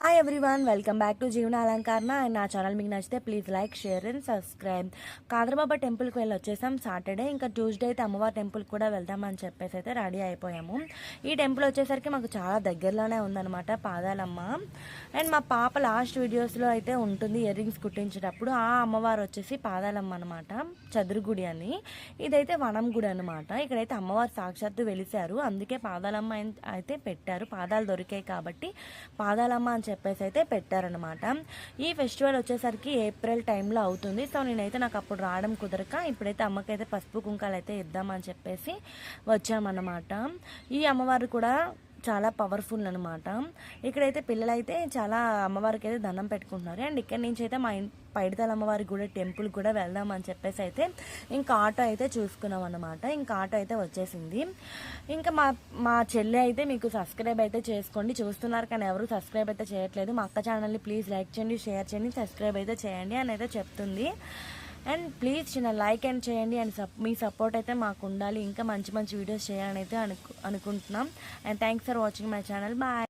Hi everyone, welcome back to Jeevana Alankarana. And నా channel మీకు నచ్చితే please like, share and subscribe. కాదరబాబా టెంపుల్కి వెళ్ళి వచ్చేసాం సాటర్డే. ఇంకా ట్యూస్డే అయితే అమ్మవారి టెంపుల్కి కూడా వెళ్దామని చెప్పేసి అయితే రెడీ అయిపోయాము. ఈ టెంపుల్ వచ్చేసరికి మాకు చాలా దగ్గరలోనే ఉందన్నమాట, పాదాలమ్మ. అండ్ మా పాప లాస్ట్ వీడియోస్లో అయితే ఉంటుంది ఇయర్ రింగ్స్ కుట్టించేటప్పుడు. ఆ అమ్మవారు వచ్చేసి పాదాలమ్మ అనమాట, చదురుగుడి అని. ఇదైతే వనం గుడి అనమాట. ఇక్కడైతే అమ్మవారు సాక్షాత్తు వెలిశారు, అందుకే పాదాలమ్మ అయితే పెట్టారు. పాదాలు దొరికాయి కాబట్టి పాదాలమ్మ అని చెప్పేసి అయితే పెట్టారనమాట. ఈ ఫెస్టివల్ వచ్చేసరికి ఏప్రిల్ టైంలో అవుతుంది. సో నేనైతే నాకు అప్పుడు రావడం కుదరక ఇప్పుడైతే అమ్మకైతే పసుపు కుంకాలు అయితే ఇద్దామని చెప్పేసి వచ్చామన్నమాట. ఈ అమ్మవారు కూడా చాలా పవర్ఫుల్ అనమాట. ఇక్కడైతే పిల్లలైతే చాలా అమ్మవారికి అయితే దండం పెట్టుకుంటున్నారు. అండ్ ఇక్కడ నుంచి అయితే మా పైడితల అమ్మవారి కూడా టెంపుల్ కూడా వెళ్దామని చెప్పేసి అయితే ఇంకా ఆటో అయితే చూసుకున్నాం అనమాట. ఇంకా ఆటో అయితే వచ్చేసింది. ఇంకా మా చెల్లి అయితే మీకు సబ్స్క్రైబ్ అయితే చేసుకోండి, చూస్తున్నారు కానీ ఎవరు సబ్స్క్రైబ్ అయితే చేయట్లేదు. మా అక్క ఛానల్ని ప్లీజ్ లైక్ చేయండి, షేర్ చేయండి, సబ్స్క్రైబ్ అయితే చేయండి అని అయితే చెప్తుంది. అండ్ ప్లీజ్ చిన్న లైక్ అండ్ చేయండి. అండ్ మీ సపోర్ట్ అయితే మాకు ఉండాలి, ఇంకా మంచి మంచి వీడియోస్ చేయాలని అయితే అనుకుంటున్నాం. And thanks for watching my channel. Bye.